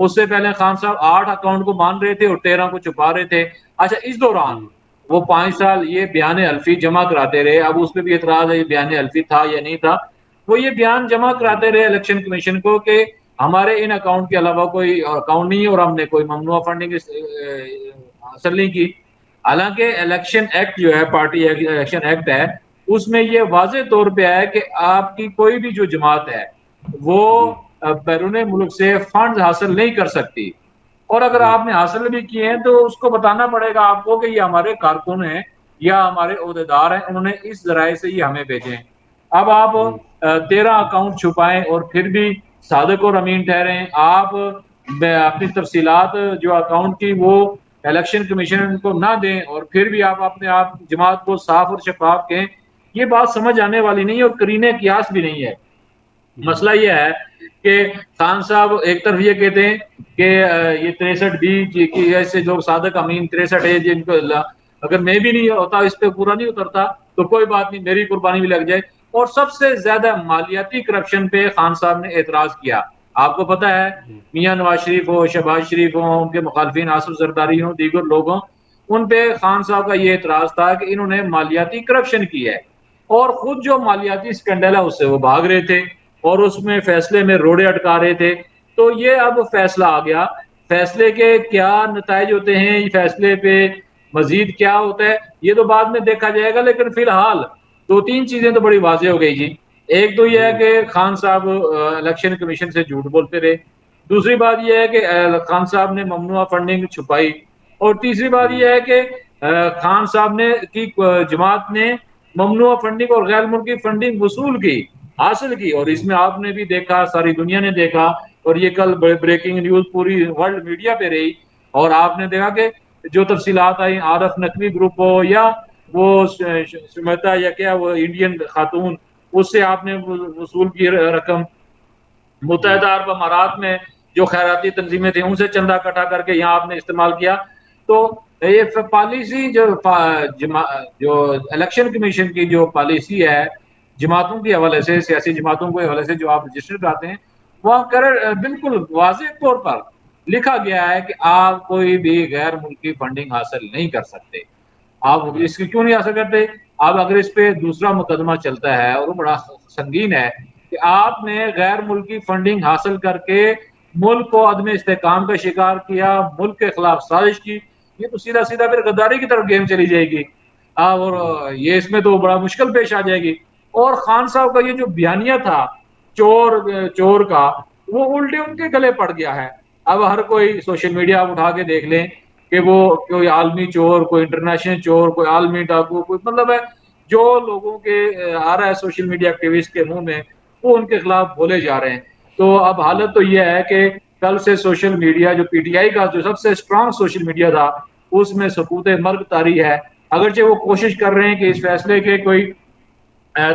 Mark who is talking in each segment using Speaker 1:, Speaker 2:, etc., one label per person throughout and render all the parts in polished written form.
Speaker 1: اس سے پہلے خان صاحب 8 اکاؤنٹ کو مان رہے تھے اور 13 کو چھپا رہے تھے. اچھا اس دوران وہ 5 سال یہ بیان حلفی جمع کراتے رہے. اب اس پہ بھی اعتراض ہے یہ بیان حلفی تھا یا نہیں تھا. وہ یہ بیان جمع کراتے رہے الیکشن کمیشن کو کہ ہمارے ان اکاؤنٹ کے علاوہ کوئی اکاؤنٹ نہیں ہے اور ہم نے کوئی ممنوعہ فنڈنگ حاصل نہیں کی. حالانکہ الیکشن ایکٹ جو ہے پارٹی الیکشن ایکٹ ہے اس میں یہ واضح طور پہ ہے کہ آپ کی کوئی بھی جو جماعت ہے وہ بیرون ملک سے فنڈز حاصل نہیں کر سکتی. اور اگر آپ نے حاصل بھی کیے ہیں تو اس کو بتانا پڑے گا آپ کو کہ یہ ہمارے کارکن ہیں یا ہمارے عہدیدار ہیں, انہوں نے اس ذرائع سے یہ ہمیں بھیجے ہیں. اب آپ 13 اکاؤنٹ چھپائیں اور پھر بھی صادق اور امین ٹھہریں. آپ اپنی تفصیلات جو اکاؤنٹ کی وہ الیکشن کمیشن کو نہ دیں اور پھر بھی آپ اپنے آپ جماعت کو صاف اور شفاف کہیں, یہ بات سمجھ آنے والی نہیں ہے اور قرینہ قیاس بھی نہیں ہے. مسئلہ یہ ہے کہ خان صاحب ایک طرف یہ کہتے ہیں کہ یہ 63B کی ایسے جو صادق امین 63 ہے جن کو اگر میں بھی نہیں ہوتا اس پہ پورا نہیں اترتا تو کوئی بات نہیں, میری قربانی بھی لگ جائے. اور سب سے زیادہ مالیاتی کرپشن پہ خان صاحب نے اعتراض کیا. آپ کو پتا ہے میاں نواز شریف ہو, شہباز شریف ہوں, ان کے مخالفین آصف زرداری ہوں, دیگر لوگ ہوں, ان پہ خان صاحب کا یہ اعتراض تھا کہ انہوں نے مالیاتی کرپشن کی ہے اور خود جو مالیاتی اسکینڈل ہے اس سے وہ بھاگ رہے تھے اور اس میں فیصلے میں روڑے اٹکا رہے تھے. تو یہ اب فیصلہ آ گیا. فیصلے کے کیا نتائج ہوتے ہیں, یہ فیصلے پہ مزید کیا ہوتا ہے یہ تو بعد میں دیکھا جائے گا. لیکن فی الحال 2-3 چیزیں تو بڑی واضح ہو گئی جی. ایک تو یہ ہے کہ خان صاحب الیکشن کمیشن سے جھوٹ بولتے رہے. دوسری بات یہ ہے کہ خان صاحب نے ممنوعہ فنڈنگ چھپائی. اور تیسری بات یہ ہے کہ خان صاحب نے کی جماعت نے ممنوعہ فنڈنگ اور غیر ملکی فنڈنگ وصول کی, حاصل کی. اور اس میں آپ نے بھی دیکھا, ساری دنیا نے دیکھا, اور یہ کل بریکنگ نیوز پوری ورلڈ میڈیا پہ رہی. اور آپ نے دیکھا کہ جو تفصیلات آئی عارف نقوی گروپ ہو یا وہ سمیتا یا کیا وہ انڈین خاتون, اس سے آپ نے وصول کی رقم. متحدہ عرب امارات میں جو خیراتی تنظیمیں تھیں ان سے چندہ اکٹھا کر کے یہاں آپ نے استعمال کیا. تو یہ پالیسی جو الیکشن کمیشن کی جو پالیسی ہے جماعتوں کے حوالے سے, سیاسی جماعتوں کے حوالے سے جو آپ رجسٹر کراتے ہیں, وہاں بالکل واضح طور پر لکھا گیا ہے کہ آپ کوئی بھی غیر ملکی فنڈنگ حاصل نہیں کر سکتے. آپ اس کی کیوں نہیں حاصل کرتے؟ اب اگر اس پہ دوسرا مقدمہ چلتا ہے اور وہ بڑا سنگین ہے کہ آپ نے غیر ملکی فنڈنگ حاصل کر کے ملک کو عدم استحکام کا شکار کیا, ملک کے خلاف سازش کی, یہ تو سیدھا سیدھا پھر غداری کی طرف گیم چلی جائے گی اور یہ اس میں تو بڑا مشکل پیش آ جائے گی. اور خان صاحب کا یہ جو بیانیہ تھا چور کا, وہ الٹے ان کے گلے پڑ گیا ہے. اب ہر کوئی سوشل میڈیا اٹھا کے دیکھ لیں کہ وہ کوئی عالمی چور, کوئی انٹرنیشنل چور, کوئی عالمی ڈاکو, کوئی مطلب ہے جو لوگوں کے آ رہا ہے سوشل میڈیا ایکٹیوسٹ کے منہ میں وہ ان کے خلاف بولے جا رہے ہیں. تو اب حالت تو یہ ہے کہ کل سے سوشل میڈیا جو پی ٹی آئی کا جو سب سے اسٹرانگ سوشل میڈیا تھا اس میں سکوت مرگ طاری ہے. اگرچہ وہ کوشش کر رہے ہیں کہ اس فیصلے کے کوئی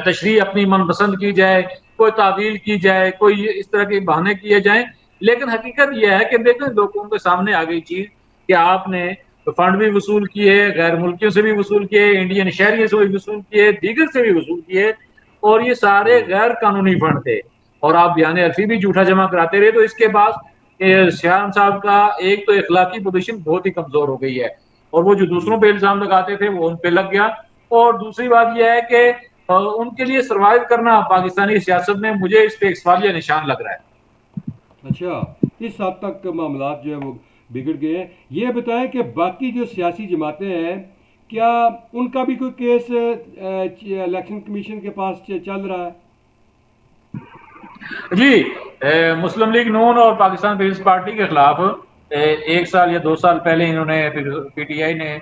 Speaker 1: تشریح اپنی من پسند کی جائے, کوئی تعویل کی جائے, کوئی اس طرح کے بہانے کیے جائیں, لیکن حقیقت یہ ہے کہ دیکھیں لوگوں کے سامنے آ گئی چیز کہ آپ نے فنڈ بھی وصول کیے, غیر ملکیوں سے بھی وصول کیے, انڈین شہریوں سے بھی وصول کیے, دیگر سے بھی وصول کیے, اور یہ سارے غیر قانونی فنڈ تھے. اور آپ بیان حلفی بھی جھوٹا جمع کراتے رہے. تو اس کے بعد شیخ صاحب کا ایک تو اخلاقی پوزیشن بہت ہی کمزور ہو گئی ہے اور وہ جو دوسروں پہ الزام لگاتے تھے وہ ان پہ لگ گیا. اور دوسری بات یہ ہے کہ ان کے لیے سروائیو کرنا پاکستانی سیاست میں مجھے اس پہ ایک سوالیہ نشان لگ رہا ہے.
Speaker 2: اچھا, اس حد تک معاملات جو ہے وہ بگڑ گئے ہیں. یہ بتائیں کہ باقی جو سیاسی جماعتیں ہیں کیا ان کا بھی کوئی کیس الیکشن کمیشن کے پاس چل رہا ہے؟
Speaker 1: جی, مسلم لیگ نون اور پاکستان پیپلز پارٹی کے خلاف 1 سال یا 2 سال پہلے انہوں نے پی ٹی آئی نے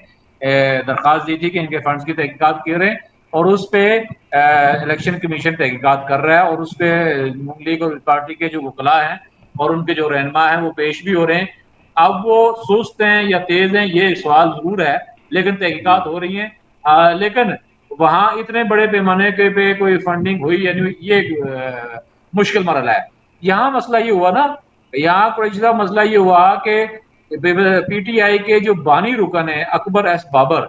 Speaker 1: درخواست دی تھی کہ ان کے فنڈز کی تحقیقات کی رہے ہیں اور اس پہ الیکشن کمیشن تحقیقات کر رہا ہے اور اس پہ نون لیگ اور پارٹی کے جو وکلاء ہیں اور ان کے جو رہنما ہیں وہ پیش بھی ہو رہے ہیں. اب وہ سست ہیں یا تیز ہیں یہ سوال ضرور ہے, لیکن تحقیقات ہو رہی ہیں. لیکن وہاں اتنے بڑے پیمانے کے پہ کوئی فنڈنگ ہوئی یعنی یہ مشکل مرحلہ ہے. یہاں مسئلہ یہ ہوا نا, یہاں قریشہ مسئلہ یہ ہوا کہ پی ٹی آئی کے جو بانی رکن ہیں اکبر ایس بابر,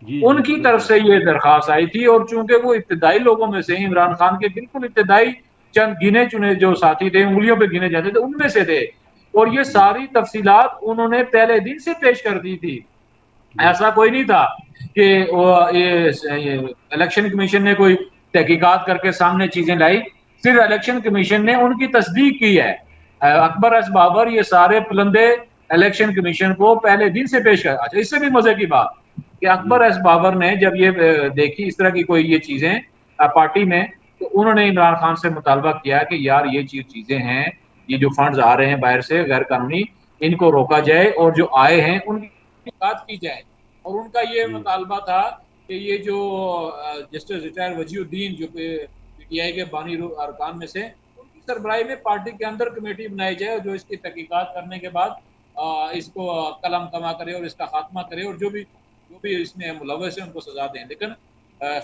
Speaker 1: ان کی طرف سے یہ درخواست آئی تھی اور چونکہ وہ ابتدائی لوگوں میں سے عمران خان کے بالکل ابتدائی چند گنے چنے جو ساتھی تھے, انگلیوں پہ گنے جاتے تھے, ان میں سے تھے. اور یہ ساری تفصیلات انہوں نے پہلے دن سے پیش کر دی تھی. ایسا کوئی نہیں تھا کہ الیکشن کمیشن نے کوئی تحقیقات کر کے سامنے چیزیں لائی. صرف الیکشن کمیشن نے ان کی تصدیق کی ہے. اکبر ایس بابر یہ سارے پلندے الیکشن کمیشن کو پہلے دن سے پیش کر. اچھا اس سے بھی مزے کی بات کہ اکبر ایس بابر نے جب یہ دیکھی اس طرح کی کوئی یہ چیزیں پارٹی میں, تو انہوں نے عمران خان سے مطالبہ کیا کہ یار یہ چیزیں ہیں, یہ جو فنڈز آ رہے ہیں باہر سے غیر قانونی, ان کو روکا جائے اور جو آئے ہیں ان کی بات کی جائے. اور ان کا یہ مطالبہ تھا کہ یہ جو جسٹس ریٹائر وجیہ الدین جو پی ٹی آئی کے بانی ارکان میں سے, ان کی سربراہی میں پارٹی کے اندر کمیٹی بنائی جائے جو اس کی تحقیقات کرنے کے بعد اس کو قلم کما کرے اور اس کا خاتمہ کرے, اور جو بھی اس میں ملوث ہیں ان کو سزا دیں. لیکن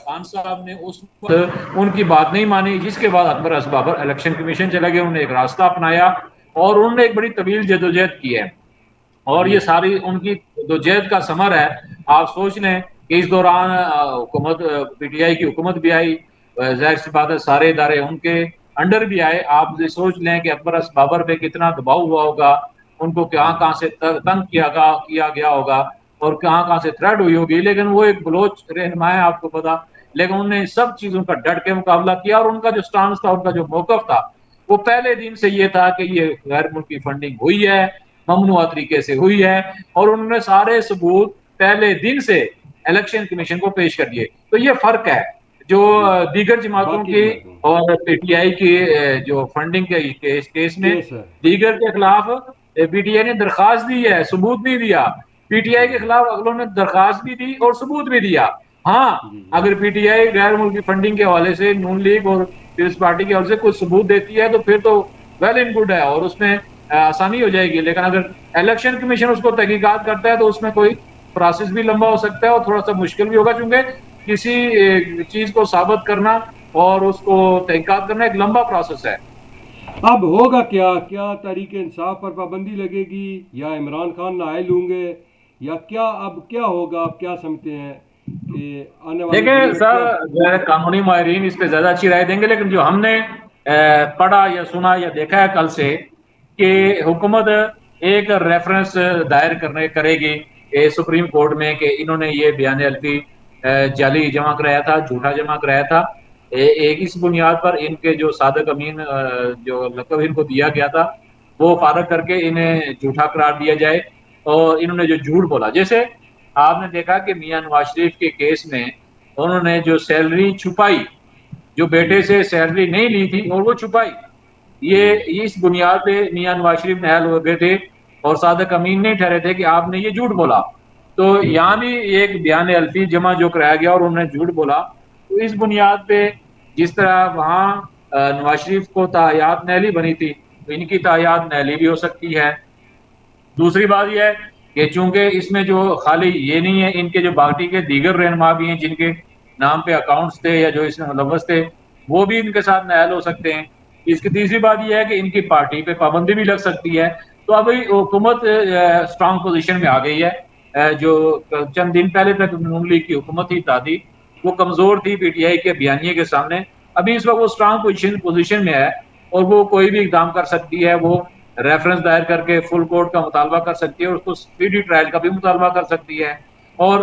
Speaker 1: خان صاحب نے اس وقت ان کی بات نہیں مانی, جس کے بعد اکبر ایس بابر الیکشن کمیشن چلے گئے. انہوں نے ایک راستہ اپنایا اور انہوں نے ایک بڑی طویل جدوجہد کی ہے, اور یہ ساری ان کی جدوجہد کا ثمر ہے. آپ سوچ لیں کہ اس دوران حکومت پی ٹی آئی کی حکومت بھی آئی, ظاہر سی بات ہے سارے ادارے ان کے انڈر بھی آئے. آپ یہ سوچ لیں کہ اکبر ایس بابر پہ کتنا دباؤ ہوا ہوگا, ان کو کہاں سے تنگ کیا گیا ہوگا اور کہاں سے تھریٹ ہوئی ہوگی. لیکن وہ ایک بلوچ رہنما ہے, آپ کو پتا, لیکن انہوں نے سب چیزوں کا ڈٹ کے مقابلہ کیا. اور ان کا جو سٹانس تھا, ان کا جو موقف تھا, وہ پہلے دن سے یہ تھا کہ یہ غیر ملکی فنڈنگ ہوئی ہے, ممنوعہ طریقے سے ہوئی ہے, اور انہوں نے سارے ثبوت پہلے دن سے الیکشن کمیشن کو پیش کر دیے. تو یہ فرق ہے جو دیگر جماعتوں کی اور پی ٹی آئی کی جو فنڈنگ کے کیس میں دیگر کے خلاف پی ٹی آئی نے درخواست دی ہے, ثبوت نہیں دیا. پی ٹی آئی کے خلاف اگلوں نے درخواست بھی دی اور ثبوت بھی دیا. ہاں اگر پی ٹی آئی غیر ملکی فنڈنگ کے حوالے سے نون لیگ اور پیپلز پارٹی کے حوالے سے کوئی ثبوت دیتی ہے تو پھر تو ویل اینڈ گڈ ہے اور اس میں آسانی ہو جائے گی. لیکن اگر الیکشن کمیشن اس کو تحقیقات کرتا ہے تو اس میں کوئی پروسیس بھی لمبا ہو سکتا ہے اور تھوڑا سا مشکل بھی ہوگا, چونکہ کسی چیز کو ثابت کرنا اور اس کو تحقیقات کرنا ایک لمبا پروسیس ہے.
Speaker 2: اب ہوگا کیا تحریک انصاف پر پابندی لگے گی یا عمران خان نائل ہوں گے یا کیا, اب کیا ہوگا, آپ کیا سمجھتے ہیں کہ آنے والے
Speaker 1: دیکھیں سر, قانونی ماہرین اس پہ زیادہ اچھی رائے دیں گے, لیکن جو ہم نے پڑھا یا سنا یا دیکھا ہے کل سے کہ حکومت ایک ریفرنس دائر کرے گی سپریم کورٹ میں کہ انہوں نے یہ بیان الفی جعلی جمع کرایا تھا, جھوٹا جمع کرایا تھا. ایک اس بنیاد پر ان کے جو صادق امین جو لقب ان کو دیا گیا تھا وہ فارغ کر کے انہیں جھوٹا قرار دیا جائے, اور انہوں نے جو جھوٹ بولا, جیسے آپ نے دیکھا کہ میاں نواز شریف کے کیس میں انہوں نے جو سیلری چھپائی, جو بیٹے سے سیلری نہیں لی تھی اور وہ چھپائی, یہ اس بنیاد پہ میاں نواز شریف نہل ہو گئے تھے اور صادق امین نہیں ٹھہرے تھے کہ آپ نے یہ جھوٹ بولا. تو یہاں بھی ایک بیان الفی جمع جو کرایا گیا اور انہوں نے جھوٹ بولا, تو اس بنیاد پہ جس طرح وہاں نواز شریف کو تاحیات نیلی بنی تھی تو ان کی تاحیات نیلی بھی ہو سکتی ہے. دوسری بات یہ ہے کہ چونکہ اس میں جو خالی یہ نہیں ہے, ان کے جو پارٹی کے دیگر رہنما بھی ہیں جن کے نام پہ اکاؤنٹس تھے یا جو اس میں ملوث تھے, وہ بھی ان کے ساتھ نائل ہو سکتے ہیں. اس کی تیسری بات یہ ہے کہ ان کی پارٹی پہ پابندی بھی لگ سکتی ہے. تو ابھی حکومت اسٹرانگ پوزیشن میں آ گئی ہے. جو چند دن پہلے تک نون لیگ کی حکومت تھی تادی, وہ کمزور تھی پی ٹی آئی کے بیانیے کے سامنے. ابھی اس وقت وہ اسٹرانگ پوزیشن میں ہے اور وہ کوئی بھی اقدام کر سکتی ہے. وہ ریفرنس دائر کر کے فل کورٹ کا مطالبہ کر سکتی ہے اور اس کو اسپیڈی ٹرائل کا بھی مطالبہ کر سکتی ہے. اور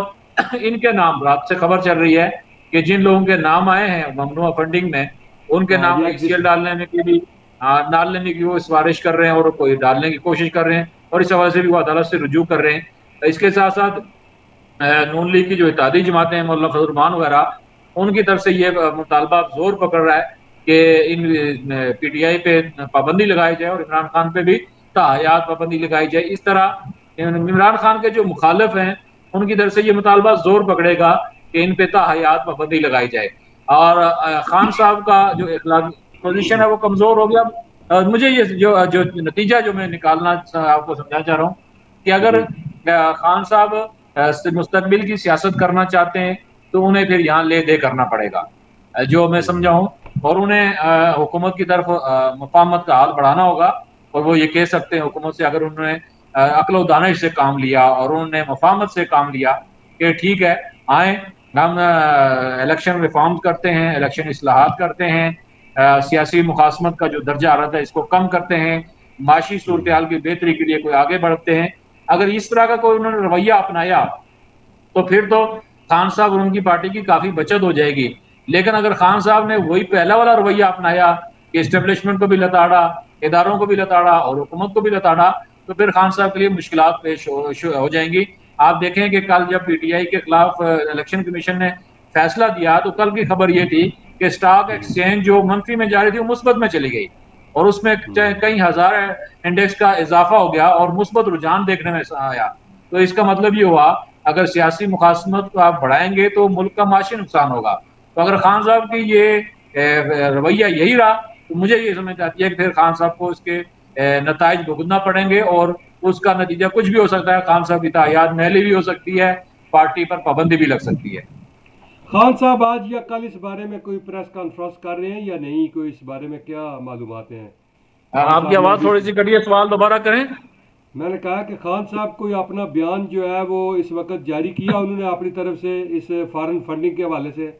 Speaker 1: ان کے نام رات سے خبر چل رہی ہے کہ جن لوگوں کے نام آئے ہیں ممنوعہ فنڈنگ میں, ان کے نام آئی سی ایل ڈالنے کی وہ سفارش کر رہے ہیں اور کوئی ڈالنے کی کوشش کر رہے ہیں, اور اس حوالے سے بھی وہ عدالت سے رجوع کر رہے ہیں. اس کے ساتھ ساتھ نون لیگ کی جو اتحادی جماعتیں ہیں, مولانا فضل الرحمان وغیرہ, ان کی طرف سے یہ مطالبہ زور پکڑ رہا ہے کہ ان پی ٹی آئی پہ پابندی لگائی جائے اور عمران خان پہ بھی تاحیات پابندی لگائی جائے. اس طرح عمران خان کے جو مخالف ہیں ان کی طرف سے یہ مطالبہ زور پکڑے گا کہ ان پہ تاحیات پابندی لگائی جائے. اور خان صاحب کا جو اخلاقی پوزیشن ہے وہ کمزور ہو گیا. مجھے یہ جو نتیجہ جو میں نکالنا آپ کو سمجھانا چاہ رہا ہوں کہ اگر خان صاحب مستقبل کی سیاست کرنا چاہتے ہیں تو انہیں پھر یہاں لے دے کرنا پڑے گا, جو میں سمجھا ہوں, اور انہیں حکومت کی طرف مفاہمت کا ہاتھ بڑھانا ہوگا. اور وہ یہ کہہ سکتے ہیں حکومت سے, اگر انہوں نے عقل و دانش سے کام لیا اور انہوں نے مفاہمت سے کام لیا کہ ٹھیک ہے آئیں ہم الیکشن ریفارم کرتے ہیں, الیکشن اصلاحات کرتے ہیں, سیاسی مخاصمت کا جو درجہ حرارت ہے اس کو کم کرتے ہیں, معاشی صورتحال کی بہتری کے لیے کوئی آگے بڑھتے ہیں. اگر اس طرح کا کوئی انہوں نے رویہ اپنایا تو پھر تو خان صاحب اور ان کی پارٹی کی کافی بچت ہو جائے گی. لیکن اگر خان صاحب نے وہی پہلا والا رویہ اپنایا کہ اسٹیبلشمنٹ کو بھی لتاڑا, اداروں کو بھی لتاڑا اور حکومت کو بھی لتاڑا, تو پھر خان صاحب کے لیے مشکلات پیش ہو جائیں گی. آپ دیکھیں کہ کل جب پی ٹی آئی کے خلاف الیکشن کمیشن نے فیصلہ دیا تو کل کی خبر یہ تھی کہ اسٹاک ایکسچینج جو منفی میں جا رہی تھی وہ مثبت میں چلی گئی, اور اس میں کئی ہزار انڈیکس کا اضافہ ہو گیا اور مثبت رجحان دیکھنے میں آیا. تو اس کا مطلب یہ ہوا اگر سیاسی مقاصمت کو آپ بڑھائیں گے تو ملک کا معاشی نقصان ہوگا. تو اگر خان صاحب کی یہ رویہ یہی رہا تو مجھے یہ سمجھ آتی ہے کہ پھر خان صاحب کو اس کے نتائج بھگتنا پڑیں گے, اور اس کا نتیجہ کچھ بھی ہو سکتا ہے. خان صاحب کی تعیاد میلی بھی ہو سکتی ہے, پارٹی پر پابندی بھی لگ سکتی ہے.
Speaker 2: خان صاحب آج یا کل اس بارے میں کوئی پریس کانفرنس کر رہے ہیں یا نہیں, کوئی اس بارے میں کیا معلومات ہیں؟
Speaker 1: آپ کی آواز تھوڑی سی کٹی ہے, سوال دوبارہ کریں.
Speaker 2: میں نے کہا کہ خان صاحب کوئی اپنا بیان جو ہے وہ اس وقت جاری کیا انہوں نے اپنی طرف سے اس فارن فنڈنگ کے حوالے سے؟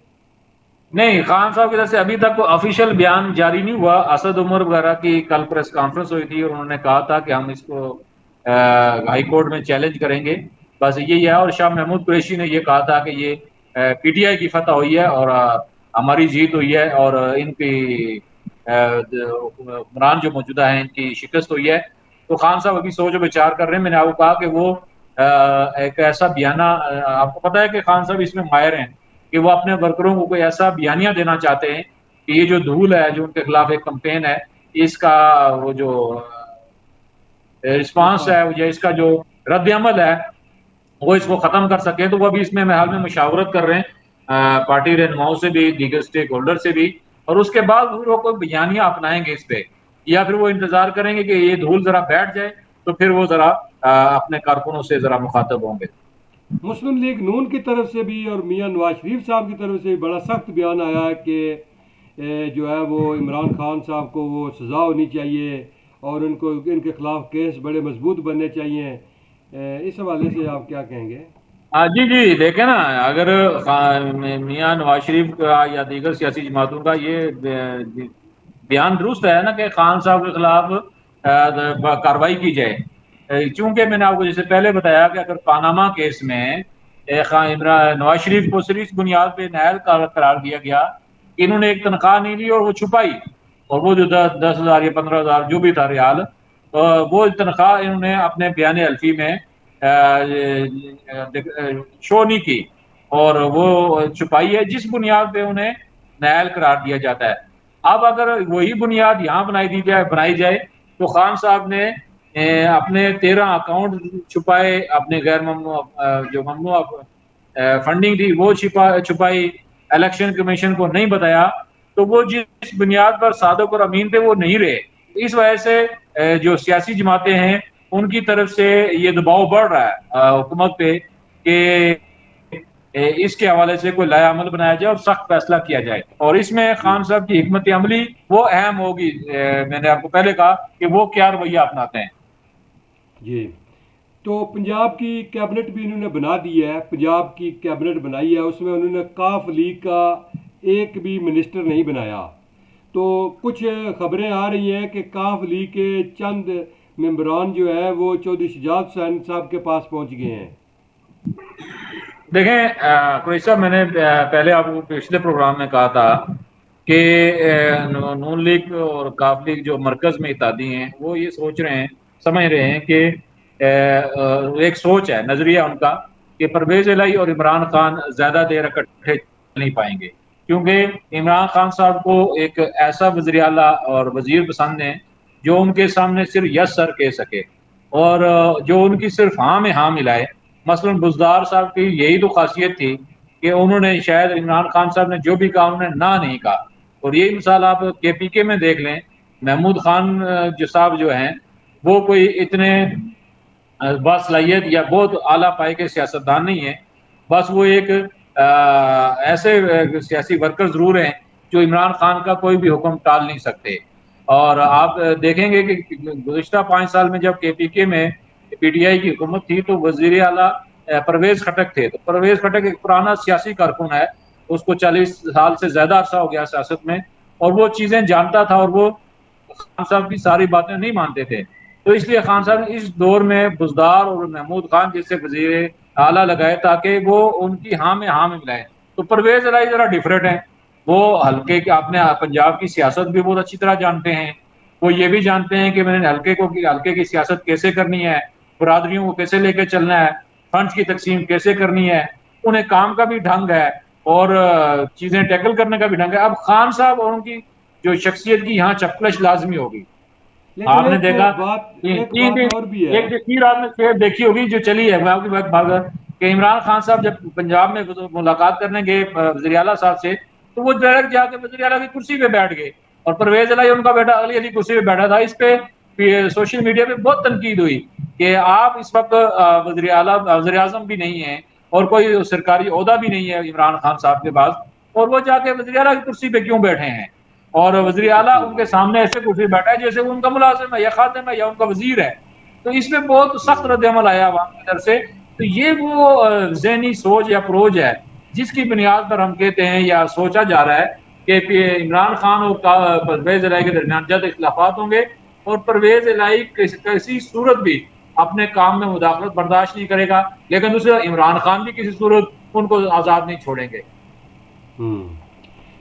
Speaker 2: نہیں,
Speaker 1: خان صاحب کی طرف سے ابھی تک کوئی آفیشیل بیان جاری نہیں ہوا. اسد عمر وغیرہ کی کل پریس کانفرنس ہوئی تھی اور انہوں نے کہا تھا کہ ہم اس کو ہائی کورٹ میں چیلنج کریں گے, بس یہی ہے. اور شاہ محمود قریشی نے یہ کہا تھا کہ یہ پی ٹی آئی کی فتح ہوئی ہے اور ہماری جیت ہوئی ہے, اور ان کی حکمران جو موجودہ ہیں ان کی شکست ہوئی ہے. تو خان صاحب ابھی سوچ و بچار کر رہے ہیں. میں نے آپ کو کہا کہ وہ ایک ایسا بیانہ, آپ کو پتہ ہے کہ خان صاحب اس میں ماہر ہیں کہ وہ اپنے ورکروں کو کوئی ایسا بیانیہ دینا چاہتے ہیں کہ یہ جو دھول ہے جو ان کے خلاف ایک کمپین ہے, اس کا وہ جو رسپانس ہے یا اس کا جو رد عمل ہے وہ اس کو ختم کر سکیں. تو وہ ابھی اس میں حال میں مشاورت کر رہے ہیں پارٹی رہنماؤں سے بھی, دیگر سٹیک ہولڈر سے بھی, اور اس کے بعد وہ کوئی بیانیہ اپنائیں گے اس پہ, یا پھر وہ انتظار کریں گے کہ یہ دھول ذرا بیٹھ جائے تو پھر وہ ذرا اپنے کارکنوں سے ذرا مخاطب ہوں گے.
Speaker 2: مسلم لیگ نون کی طرف سے بھی اور میاں نواز شریف صاحب کی طرف سے بھی بڑا سخت بیان آیا ہے کہ جو ہے وہ عمران خان صاحب کو وہ سزا ہونی چاہیے اور ان کو ان کے خلاف کیس بڑے مضبوط بننے چاہیے. اس حوالے سے آپ کیا کہیں گے؟
Speaker 1: جی دیکھیں نا, اگر میاں نواز شریف کا یا دیگر سیاسی جماعتوں کا یہ بیان درست ہے نا کہ خان صاحب کے خلاف کارروائی کی جائے, چونکہ میں نے آپ کو جیسے پہلے بتایا کہ اگر پاناما کیس میں نواز شریف کو صرف اس بنیاد پہ نائل قرار دیا گیا کہ انہوں نے ایک تنخواہ نہیں لی اور وہ چھپائی, اور وہ جو 10,000 یا 15,000 جو بھی تھا ریال, وہ تنخواہ انہوں نے اپنے بیان حلفی میں شو نہیں کی اور وہ چھپائی ہے, جس بنیاد پہ انہیں نائل قرار دیا جاتا ہے. اب اگر وہی بنیاد یہاں بنائی جائے تو خان صاحب نے اپنے 13 اکاؤنٹ چھپائے, اپنے غیر ممنوع جو ممنوع فنڈنگ تھی وہ چھپائی, الیکشن کمیشن کو نہیں بتایا, تو وہ جس بنیاد پر صادق اور امین تھے وہ نہیں رہے. اس وجہ سے جو سیاسی جماعتیں ہیں ان کی طرف سے یہ دباؤ بڑھ رہا ہے حکومت پہ کہ اس کے حوالے سے کوئی لائحہ عمل بنایا جائے اور سخت فیصلہ کیا جائے, اور اس میں خان صاحب کی حکمت عملی وہ اہم ہوگی. میں نے آپ کو پہلے کہا کہ وہ کیا رویہ اپناتے ہیں.
Speaker 2: جی, تو پنجاب کی کیبنٹ بھی انہوں نے بنا دی ہے, پنجاب کی کیبنٹ بنائی ہے, اس میں انہوں نے کاف لیگ کا ایک بھی منسٹر نہیں بنایا. تو کچھ خبریں آ رہی ہیں کہ کاف لیگ کے چند ممبران جو ہے وہ چودھری شجاعت حسین صاحب کے پاس پہنچ گئے ہیں.
Speaker 1: دیکھیں قریش صاحب, میں نے پہلے آپ کو پچھلے پروگرام میں کہا تھا کہ نون لیگ اور کاف لیگ جو مرکز میں اتحادی ہیں وہ یہ سوچ رہے ہیں, سمجھ رہے ہیں کہ ایک سوچ ہے, نظریہ ان کا کہ پرویز الہی اور عمران خان زیادہ دیر اکٹھے چل نہیں پائیں گے, کیونکہ عمران خان صاحب کو ایک ایسا وزیر اعلیٰ اور وزیر پسند ہیں جو ان کے سامنے صرف یس سر کہہ سکے اور جو ان کی صرف ہاں میں ہاں ملائے. مثلا بزدار صاحب کی یہی تو خاصیت تھی کہ انہوں نے شاید عمران خان صاحب نے جو بھی کہا انہوں نے نہ نہیں کہا, اور یہی مثال آپ کے پی کے میں دیکھ لیں. محمود خان جو صاحب جو ہیں وہ کوئی اتنے باصلاحیت یا بہت اعلیٰ پائے کے سیاستدان نہیں ہیں, بس وہ ایک ایسے سیاسی ورکر ضرور ہیں جو عمران خان کا کوئی بھی حکم ٹال نہیں سکتے. اور آپ دیکھیں گے کہ گزشتہ 5 سال میں جب کے پی کے میں پی ٹی آئی کی حکومت تھی تو وزیر اعلیٰ پرویز خٹک تھے. تو پرویز خٹک ایک پرانا سیاسی کارکن ہے, اس کو 40 سال سے زیادہ عرصہ ہو گیا سیاست میں, اور وہ چیزیں جانتا تھا اور وہ خان صاحب کی ساری باتیں نہیں مانتے تھے، تو اس لیے خان صاحب نے اس دور میں بزدار اور محمود خان جیسے وزیر اعلیٰ لگائے تاکہ وہ ان کی ہاں میں ملائیں۔ تو پرویز الہی ذرا ڈفرینٹ ہیں، وہ حلقے کے اپنے پنجاب کی سیاست بھی بہت اچھی طرح جانتے ہیں، وہ یہ بھی جانتے ہیں کہ میں نے حلقے کی سیاست کیسے کرنی ہے، برادریوں کو کیسے لے کے چلنا ہے، فنڈز کی تقسیم کیسے کرنی ہے، انہیں کام کا بھی ڈھنگ ہے اور چیزیں ٹیکل کرنے کا بھی ڈھنگ ہے۔ اب خان صاحب اور ان کی جو شخصیت کی یہاں چپکلش لازمی ہوگی۔
Speaker 2: لیکن
Speaker 1: آپ نے دیکھا
Speaker 2: ایک بات اور بھی ہے۔
Speaker 1: ایک تیر آپ نے کھیل دیکھی ہوگی جو چلی ہے، میں آپ کی بات بھاگ کہ عمران خان صاحب جب پنجاب میں ملاقات کرنے گئے وزیر اعلیٰ صاحب سے، تو وہ ڈائریکٹ جا کے وزیر اعلیٰ کی کرسی پہ بیٹھ گئے، اور پرویز الہی ان کا بیٹا علی کرسی پہ بیٹھا تھا۔ اس پہ سوشل میڈیا پہ بہت تنقید ہوئی کہ آپ اس وقت وزیر اعظم بھی نہیں ہیں اور کوئی سرکاری عہدہ بھی نہیں ہے عمران خان صاحب کے پاس، اور وہ جا کے وزیر اعلیٰ کی کرسی پہ کیوں بیٹھے ہیں، اور وزیر اعلیٰ ان کے سامنے ایسے کرسی بیٹھا ہے جیسے وہ ان کا ملازم ہے یا خادم ہے یا ان کا وزیر ہے۔ تو اس میں بہت سخت رد عمل آیا عوام کی طرف سے۔ تو یہ وہ ذہنی سوچ یا اپروچ ہے جس کی بنیاد پر ہم کہتے ہیں یا سوچا جا رہا ہے کہ عمران خان اور پرویز الہی کے درمیان جلد اختلافات ہوں گے، اور پرویز الہی کسی صورت بھی اپنے کام میں مداخلت برداشت نہیں کرے گا، لیکن دوسرا عمران خان بھی کسی صورت ان کو آزاد نہیں چھوڑیں گے۔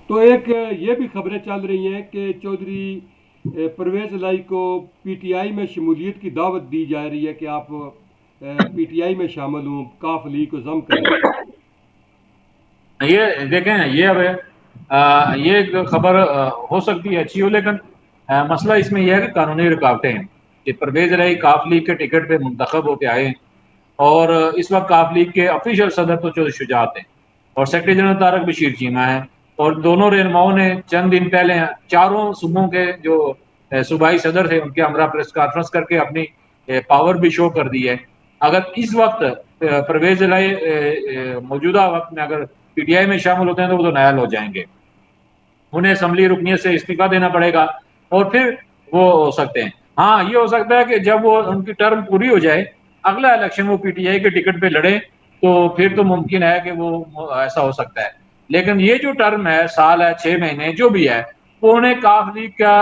Speaker 2: تو ایک یہ بھی خبریں چل رہی ہیں کہ چودھری پرویز الہی کو پی ٹی آئی میں شمولیت کی دعوت دی جا رہی ہے کہ آپ پی ٹی آئی میں شامل ہوں، کاف لیگ کو ضم کریں۔
Speaker 1: یہ دیکھیں، یہ خبر ہو سکتی ہے اچھی ہو، لیکن مسئلہ اس میں یہ ہے کہ قانونی رکاوٹیں ہیں کہ پرویز الہی کاف لیگ کے ٹکٹ پہ منتخب ہو کے آئے ہیں، اور اس وقت کاف لیگ کے آفیشیل صدر تو چودھری شجاعت ہیں اور سیکرٹری جنرل طارق بشیر چیمہ ہیں، اور دونوں رہنماؤں نے چند دن پہلے چاروں صوبوں کے جو صوبائی صدر تھے ان کے ہمراہ پریس کانفرنس کر کے اپنی پاور بھی شو کر دی ہے۔ اگر اس وقت پرویز الہی موجودہ وقت میں اگر پی ٹی آئی میں شامل ہوتے ہیں تو وہ تو نائل ہو جائیں گے، انہیں اسمبلی رکنیت سے استعفیٰ دینا پڑے گا اور پھر وہ ہو سکتے ہیں۔ ہاں یہ ہو سکتا ہے کہ جب وہ ان کی ٹرم پوری ہو جائے، اگلا الیکشن وہ پی ٹی آئی کے ٹکٹ پہ لڑے، تو پھر تو ممکن ہے کہ وہ ایسا ہو سکتا ہے، لیکن یہ جو ٹرم ہے، سال ہے، 6 مہینے جو بھی ہے، وہ انہیں کاف لیگ کا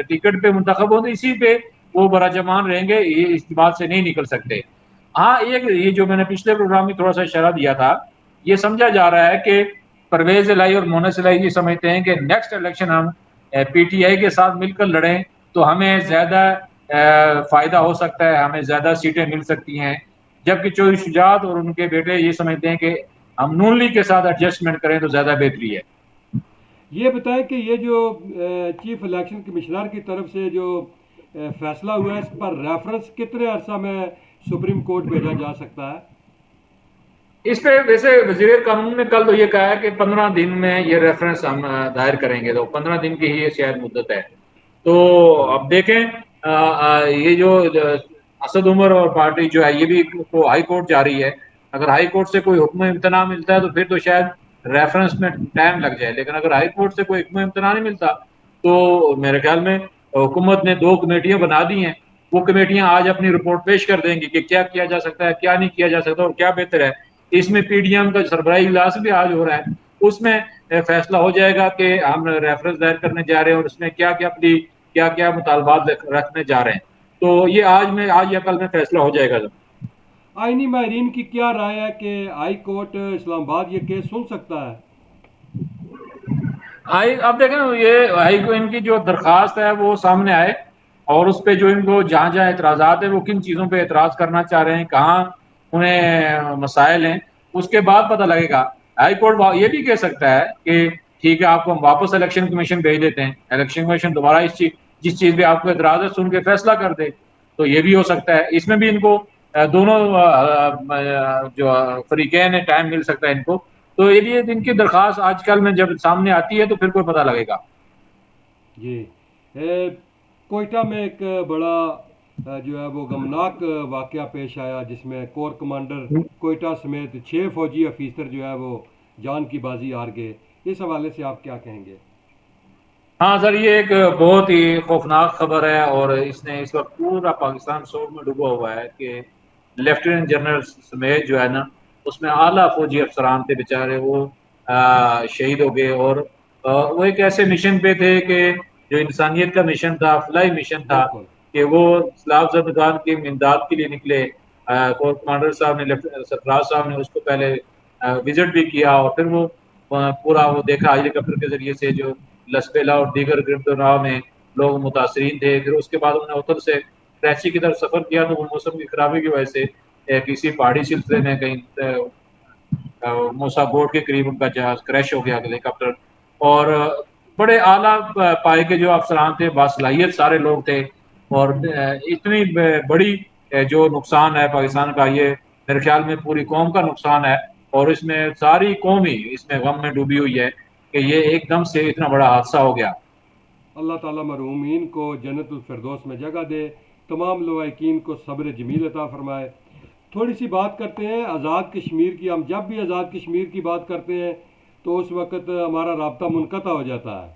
Speaker 1: ٹکٹ پہ منتخب ہوتے اسی پہ وہ براجمان رہیں گے، یہ اس بات سے نہیں نکل سکتے۔ ہاں یہ جو میں نے پچھلے پروگرام میں تھوڑا سا اشارہ دیا تھا، یہ سمجھا جا رہا ہے کہ پرویز الہی اور مونس الہی یہ سمجھتے ہیں کہ نیکسٹ الیکشن ہم پی ٹی آئی کے ساتھ مل کر لڑیں تو ہمیں زیادہ فائدہ ہو سکتا ہے، ہمیں زیادہ سیٹیں مل سکتی ہیں، جبکہ چودھری شجاعت اور ان کے بیٹے یہ سمجھتے ہیں کہ ہم نون لیگ کے ساتھ ایڈجسٹمنٹ کریں تو زیادہ بہتری ہے۔
Speaker 2: یہ بتائیں کہ یہ جو چیف الیکشن کمشنر کی طرف سے جو فیصلہ ہوا ہے، اس پر ریفرنس کتنے عرصہ میں سپریم کورٹ بھیجا جا سکتا ہے؟
Speaker 1: اس پہ ویسے وزیر قانون نے کل تو یہ کہا ہے کہ 15 دن میں یہ ریفرنس ہم دائر کریں گے، تو 15 دن کی ہی شاید مدت ہے۔ تو اب دیکھیں، یہ جو اسد عمر اور پارٹی جو ہے یہ بھی ہائی کورٹ جا رہی ہے، اگر ہائی کورٹ سے کوئی حکم امتناع ملتا ہے تو پھر تو شاید ریفرنس میں ٹائم لگ جائے، لیکن اگر ہائی کورٹ سے کوئی حکم امتناع نہیں ملتا تو میرے خیال میں حکومت نے 2 کمیٹیاں بنا دی ہیں، وہ کمیٹیاں آج اپنی رپورٹ پیش کر دیں گی کہ کیا کیا جا سکتا ہے، کیا نہیں کیا جا سکتا اور کیا بہتر ہے۔ اس میں پی ڈی ایم کا سربراہی اجلاس بھی آج ہو رہا ہے، اس میں فیصلہ ہو جائے گا کہ ہم ریفرنس دائر کرنے جا رہے ہیں اور اس میں کیا کیا مطالبات رکھنے جا رہے ہیں، تو یہ آج یا کل میں فیصلہ ہو جائے گا۔
Speaker 2: آئینی ماہرین کی کیا رائے ہے کہ ہائی کورٹ اسلام آباد یہ کیس سن سکتا ہے؟
Speaker 1: اب دیکھیں یہ ان کی جو درخواست ہے وہ سامنے آئے، اور اس پہ جو ان کو جہاں جہاں اعتراضات ہیں، وہ کن چیزوں پہ اعتراض کرنا چاہ رہے ہیں، کہاں انہیں مسائل ہیں، اس کے بعد پتہ لگے گا۔ ہائی کورٹ یہ بھی کہہ سکتا ہے کہ ٹھیک ہے، آپ کو ہم واپس الیکشن کمیشن بھیج دیتے ہیں، الیکشن کمیشن دوبارہ جس چیز پہ آپ کو اعتراض ہے سن کے فیصلہ کر دے، تو یہ بھی ہو سکتا ہے۔ اس میں بھی ان کو دونوں جو فریقین ہیں ٹائم مل سکتا ہے ان کو، تو یہ لیے ان کی درخواست آج کل میں جب سامنے آتی ہے تو پھر کوئی پتہ لگے گا۔
Speaker 2: جی، کوئٹہ میں ایک بڑا جو ہے وہ غمناک واقعہ پیش آیا، جس میں کور کمانڈر کوئٹہ سمیت 6 فوجی افیسر جو ہے وہ جان کی بازی ہار گئے۔ اس حوالے سے آپ کیا کہیں گے؟
Speaker 1: ہاں سر، یہ ایک بہت ہی خوفناک خبر ہے، اور اس نے اس وقت پورا پاکستان شوق میں ڈوبا ہوا ہے کہ لیفٹیننٹ جنرل سمیت جو ہے نا، اس میں اعلیٰ فوجی افسران تھے بیچارے، وہ شہید ہو گئے، اور وہ ایک ایسے مشن پہ تھے کہ جو انسانیت کا مشن تھا، فلائی مشن تھا
Speaker 2: بالکل
Speaker 1: کہ وہ سیلاب زدگان کی امداد کے لیے نکلے. کور کمانڈر صاحب نے، سرفراز صاحب نے اس کو پہلے وزٹ بھی کیا اور پھر وہ پورا وہ دیکھا ہیلی کاپٹر کے ذریعے سے جو لسبیلا اور دیگر گردراؤ میں لوگ متاثرین تھے. پھر اس کے بعد انہوں نے اتر سے کراچی کی طرف سفر کیا تو وہ موسم کی خرابی کی وجہ سے کسی پہاڑی سلسلے میں کہیں موسا بورڈ کے قریب ان کا جہاز کریش ہو گیا ہیلی کاپٹر. اور بڑے اعلیٰ پائے کے جو افسران تھے، باصلاحیت سارے لوگ تھے. اور اتنی بڑی جو نقصان ہے پاکستان کا، یہ میرے خیال میں پوری قوم کا نقصان ہے. اور اس میں ساری قوم ہی اس میں غم میں ڈوبی ہوئی ہے کہ یہ ایک دم سے اتنا بڑا حادثہ ہو گیا.
Speaker 2: اللہ تعالیٰ مرحومین کو جنت الفردوس میں جگہ دے، تمام لواحقین کو صبر جمیل عطا فرمائے. تھوڑی سی بات کرتے ہیں آزاد کشمیر کی. ہم جب بھی آزاد کشمیر کی بات کرتے ہیں تو اس وقت ہمارا رابطہ منقطع ہو جاتا ہے.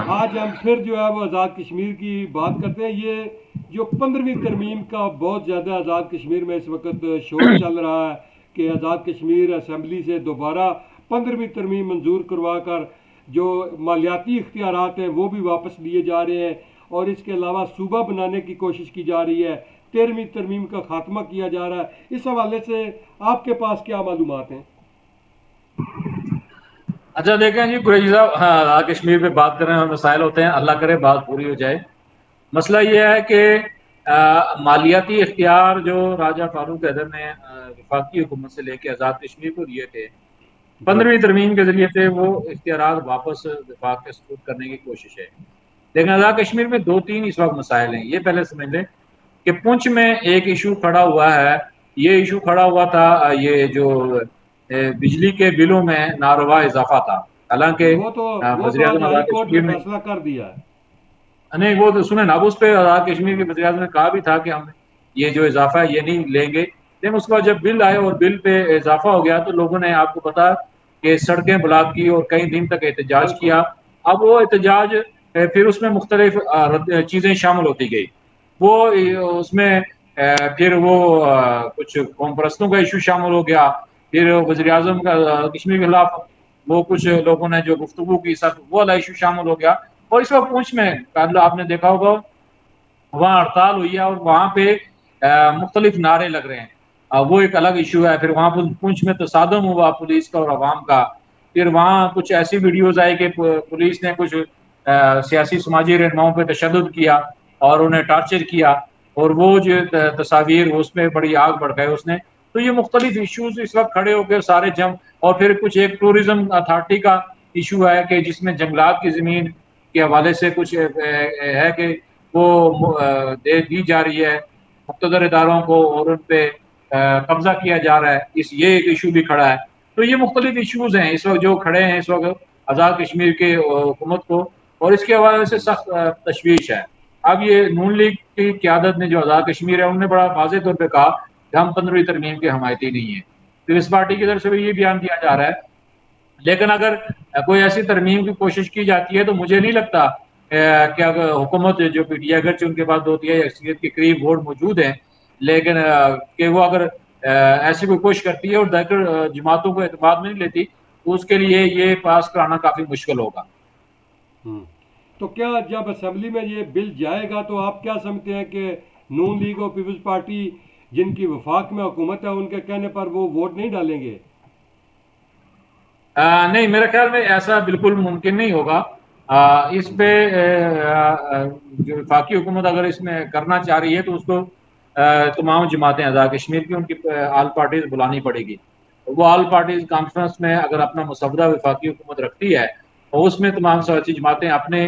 Speaker 2: آج ہم پھر جو ہے وہ آزاد کشمیر کی بات کرتے ہیں. یہ جو 15ویں ترمیم کا بہت زیادہ آزاد کشمیر میں اس وقت شور چل رہا ہے کہ آزاد کشمیر اسمبلی سے دوبارہ 15ویں ترمیم منظور کروا کر جو مالیاتی اختیارات ہیں وہ بھی واپس لیے جا رہے ہیں، اور اس کے علاوہ صوبہ بنانے کی کوشش کی جا رہی ہے. 13ویں ترمیم کا خاتمہ کیا جا رہا ہے. اس حوالے سے آپ کے پاس کیا معلومات ہیں؟
Speaker 1: اچھا دیکھیں جی قریشی صاحب، ہاں کشمیر پہ بات کر رہے ہیں اور مسائل ہوتے ہیں، اللہ کرے بات پوری ہو جائے. مسئلہ یہ ہے کہ مالیاتی اختیار جو راجہ فاروق حیدر نے وفاقی حکومت سے لے کے آزاد کشمیر کو دیے تھے،
Speaker 2: جی
Speaker 1: 15ویں ترمیم کے ذریعے سے وہ اختیارات واپس وفاق کے سپرد کرنے کی کوشش ہے. لیکن آزاد کشمیر میں 2-3 اس وقت مسائل ہیں. یہ پہلے سمجھ لیں کہ پونچھ میں ایک ایشو کھڑا ہوا ہے. یہ ایشو کھڑا ہوا تھا یہ جو بجلی کے بلوں میں ناروا اضافہ تھا. حالانکہ
Speaker 2: وہ تو
Speaker 1: وزیر
Speaker 2: آج
Speaker 1: اعظم
Speaker 2: ہائی
Speaker 1: آزاد
Speaker 2: کورٹ نے
Speaker 1: کشمیر میں،
Speaker 2: فیصلہ کر دیا ہے.
Speaker 1: نہیں وہ تو سنیں نا، اب اس پہ آزاد کشمیر کے وزیر اعظم نے کہا بھی تھا کہ ہم یہ جو اضافہ ہے یہ نہیں لیں گے. لیکن اس کے بعد جب بل آئے اور بل پہ اضافہ ہو گیا تو لوگوں نے، آپ کو پتا کہ سڑکیں بلاک کی اور کئی دن تک احتجاج
Speaker 2: بالکل
Speaker 1: کیا. اب وہ احتجاج پھر اس میں مختلف چیزیں شامل ہوتی گئی. وہ اس میں پھر وہ کچھ قوم پرستوں کا ایشو شامل ہو گیا. پھر وزیر اعظم کا کشمیر کے خلاف وہ کچھ لوگوں نے جو گفتگو کی سب وہ والا ایشو شامل ہو گیا. اور اس وقت پونچھ میں آپ نے دیکھا ہوگا وہاں ہڑتال ہوئی ہے اور وہاں پہ مختلف نعرے لگ رہے ہیں. وہ ایک الگ ایشو ہے. پھر وہاں پونچھ میں تصادم ہوا پولیس کا اور عوام کا. پھر وہاں کچھ ایسی ویڈیوز آئی کہ پولیس نے کچھ سیاسی سماجی رہنماؤں پہ تشدد کیا اور انہیں ٹارچر کیا، اور وہ جو تصاویر اس میں بڑی آگ بڑھائے اس نے. تو یہ مختلف ایشوز اس وقت کھڑے ہو کے سارے جم. اور پھر کچھ ایک ٹورزم اتھارٹی کا ایشو ہے کہ جس میں جنگلات کی زمین کے حوالے سے کچھ ہے کہ وہ دی جا رہی ہے مقتدر اداروں کو اور ان پہ قبضہ کیا جا رہا ہے. یہ ایک ایشو بھی کھڑا ہے. تو یہ مختلف ایشوز ہیں اس وقت جو کھڑے ہیں اس وقت آزاد کشمیر کے حکومت کو، اور اس کے حوالے سے سخت تشویش ہے. اب یہ نون لیگ کی قیادت نے جو آزاد کشمیر ہے انہوں نے بڑا واضح طور پہ کہا کہ ہم 15ویں ترمیم کے حمایتی نہیں ہیں. پھر اس پارٹی کی طرف سے بھی یہ بیان دیا جا رہا ہے. لیکن اگر کوئی ایسی ترمیم کی کوشش کی جاتی ہے تو مجھے نہیں لگتا کہ اگر حکومت جو پی ٹی آئی اگرچہ ان کے پاس 2/3 اکثریت کے قریب ووٹ موجود ہیں، لیکن کہ وہ اگر ایسی کوئی کوشش کرتی ہے اور دیگر جماعتوں کو اعتماد میں نہیں لیتی تو اس کے لیے یہ پاس کرانا کافی مشکل ہوگا.
Speaker 2: تو کیا جب اسمبلی میں یہ بل جائے گا تو آپ کیا سمجھتے ہیں کہ نون لیگ اور پیپلز پارٹی جن کی وفاق میں حکومت ہے ان کے کہنے پر وہ ووٹ نہیں ڈالیں گے؟
Speaker 1: نہیں، میرے خیال میں ایسا بالکل ممکن نہیں ہوگا. اس پہ جو وفاقی حکومت اگر اس میں کرنا چاہ رہی ہے تو اس کو تمام جماعتیں آزاد کشمیر کی ان کی آل پارٹیز بلانی پڑے گی. وہ آل پارٹیز کانفرنس میں اگر اپنا مسودہ وفاقی حکومت رکھتی ہے اور اس میں تمام سیاسی جماعتیں اپنے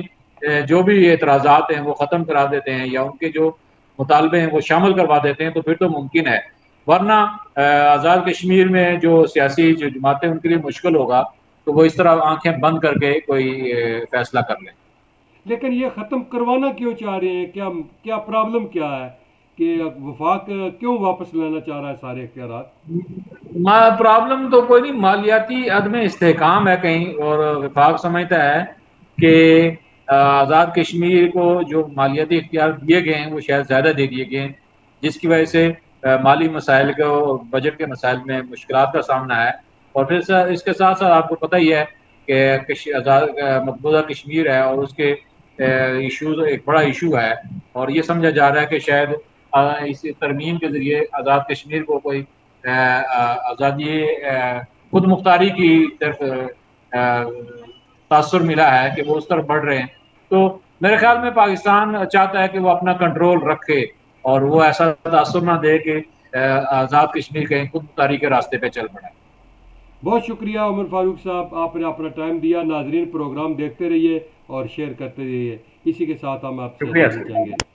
Speaker 1: جو بھی اعتراضات ہیں وہ ختم کرا دیتے ہیں یا ان کے جو مطالبے ہیں وہ شامل کروا دیتے ہیں تو پھر تو ممکن ہے. ورنہ آزاد کشمیر میں جو سیاسی جو جماعتیں ان کے لیے مشکل ہوگا تو وہ اس طرح آنکھیں بند کر کے کوئی فیصلہ کر لیں.
Speaker 2: لیکن یہ ختم کروانا کیوں چاہ رہے ہیں؟ کیا پرابلم کیا ہے کہ وفاق کیوں واپس لینا چاہ رہا ہے سارے اختیارات؟
Speaker 1: پرابلم تو کوئی نہیں، مالیاتی عدم استحکام ہے کہیں، اور وفاق سمجھتا ہے کہ آزاد کشمیر کو جو مالیاتی اختیار دیے گئے ہیں وہ شاید زیادہ دے دیے گئے ہیں، جس کی وجہ سے مالی مسائل کو اور بجٹ کے مسائل میں مشکلات کا سامنا ہے. اور پھر اس کے ساتھ ساتھ آپ کو پتہ ہی ہے کہ آزاد مقبوضہ کشمیر ہے اور اس کے ایشوز ایک بڑا ایشو ہے، اور یہ سمجھا جا رہا ہے کہ شاید اس ترمیم کے ذریعے آزاد کشمیر کو کوئی آزادی خود مختاری کی طرف تاثر ملا ہے کہ وہ اس طرف بڑھ رہے ہیں. تو میرے خیال میں پاکستان چاہتا ہے کہ وہ اپنا کنٹرول رکھے اور وہ ایسا تاثر نہ دے کہ آزاد کشمیر کہیں خود مختاری کے راستے پہ چل پڑے.
Speaker 2: بہت شکریہ عمر فاروق صاحب، آپ نے اپنا ٹائم دیا. ناظرین پروگرام دیکھتے رہیے اور شیئر کرتے رہیے. اسی کے ساتھ ہم آپ سے
Speaker 1: شکریہ
Speaker 2: اجازت چاہیں گے.